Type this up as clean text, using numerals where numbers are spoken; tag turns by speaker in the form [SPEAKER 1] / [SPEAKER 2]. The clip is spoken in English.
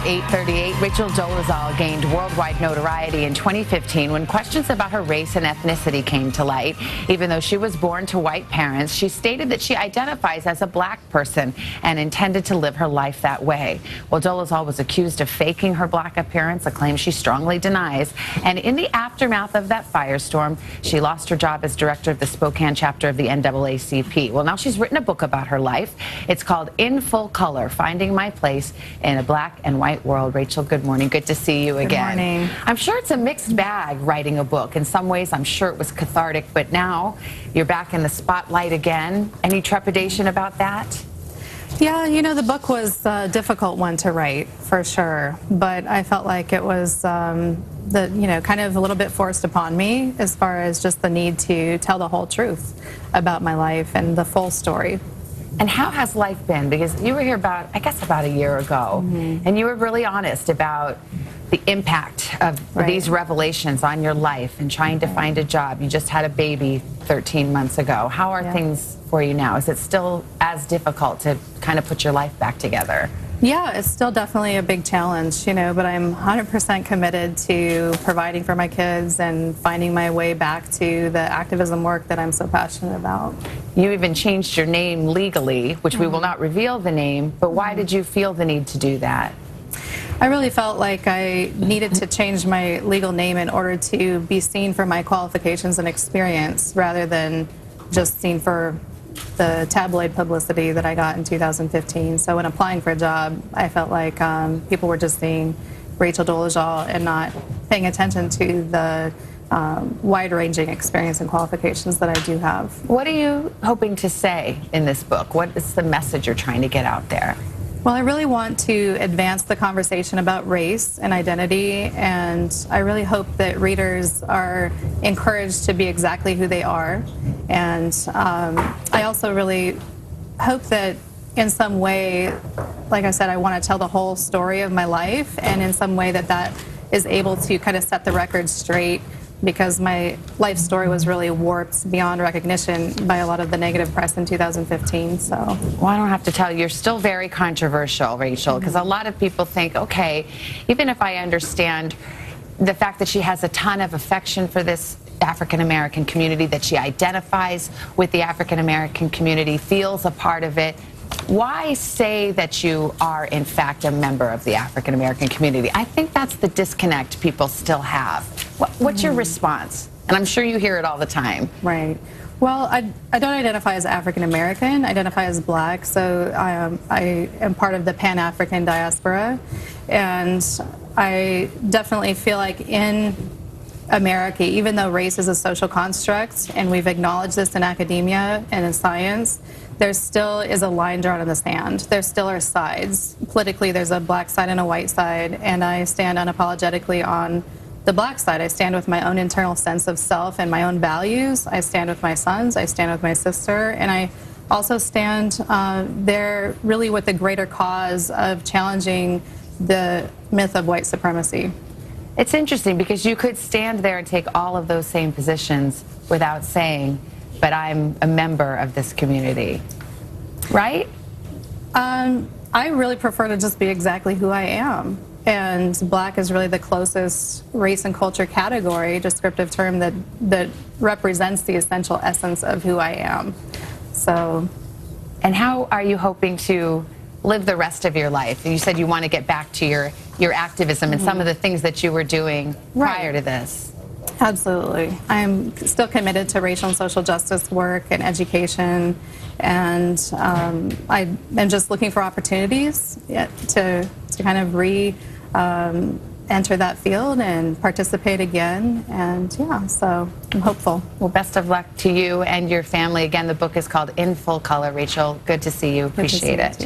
[SPEAKER 1] 8:38, Rachel Dolezal gained worldwide notoriety in 2015 when questions about her race and ethnicity came to light. Even though she was born to white parents, she stated that she identifies as a black person and intended to live her life that way. Well, Dolezal was accused of faking her black appearance, a claim she strongly denies. And in the aftermath of that firestorm, she lost her job as director of the Spokane chapter of the NAACP. Well, now she's written a book about her life. It's called In Full Color, Finding My Place in a Black and White World. Rachel, good morning. Good to see you again.
[SPEAKER 2] Good morning.
[SPEAKER 1] I'm sure it's a mixed bag writing a book. In some ways, I'm sure it was cathartic, but now you're back in the spotlight again. Any trepidation about that?
[SPEAKER 2] Yeah, you know, the book was a difficult one to write, for sure. But I felt like it was, kind of a little bit forced upon me as far as just the need to tell the whole truth about my life and the full story.
[SPEAKER 1] And how has life been? Because you were here about a year ago, and you were really honest about the impact of these revelations on your life and trying to find a job. You just had a baby 13 months ago. How are things for you now? Is it still as difficult to kind of put your life back together?
[SPEAKER 2] Yeah, it's still definitely a big challenge, but I'm 100% committed to providing for my kids and finding my way back to the activism work that I'm so passionate about.
[SPEAKER 1] You even changed your name legally, which we will not reveal the name, but why did you feel the need to do that?
[SPEAKER 2] I really felt like I needed to change my legal name in order to be seen for my qualifications and experience rather than just seen for the tabloid publicity that I got in 2015. So when applying for a job, I felt like people were just seeing Rachel Dolezal and not paying attention to the wide-ranging experience and qualifications that I do have.
[SPEAKER 1] What are you hoping to say in this book? What is the message you're trying to get out there?
[SPEAKER 2] Well, I really want to advance the conversation about race and identity, and I really hope that readers are encouraged to be exactly who they are. And I also really hope that in some way, like I said, I want to tell the whole story of my life, and in some way that is able to kind of set the record straight, because my life story was really warped beyond recognition by a lot of the negative press in 2015. So,
[SPEAKER 1] well, I don't have to tell you, you're still very controversial, Rachel, because a lot of people think, okay, even if I understand the fact that she has a ton of affection for this African-American community, that she identifies with the African-American community, feels a part of it, why say that you are, in fact, a member of the African-American community? I think that's the disconnect people still have. What's your response? And I'm sure you hear it all the time.
[SPEAKER 2] Right. Well, I don't identify as African-American. I identify as black, so I am part of the Pan-African diaspora. And I definitely feel like in America, even though race is a social construct, and we've acknowledged this in academia and in science, there still is a line drawn in the sand. There still are sides. Politically, there's a black side and a white side, and I stand unapologetically on the black side. I stand with my own internal sense of self and my own values. I stand with my sons. I stand with my sister, and I also stand there really with the greater cause of challenging the myth of white supremacy.
[SPEAKER 1] It's interesting because you could stand there and take all of those same positions without saying, but I'm a member of this community, right?
[SPEAKER 2] I really prefer to just be exactly who I am. And black is really the closest race and culture category, descriptive term that represents the essential essence of who I am. So,
[SPEAKER 1] and how are you hoping to live the rest of your life? You said you want to get back to your activism and some of the things that you were doing prior to this.
[SPEAKER 2] Absolutely. I'm still committed to racial and social justice work and education, and I am just looking for opportunities to kind of enter that field and participate again, and so I'm hopeful.
[SPEAKER 1] Well, best of luck to you and your family. Again, the book is called In Full Color. Rachel, good to see you. Appreciate it.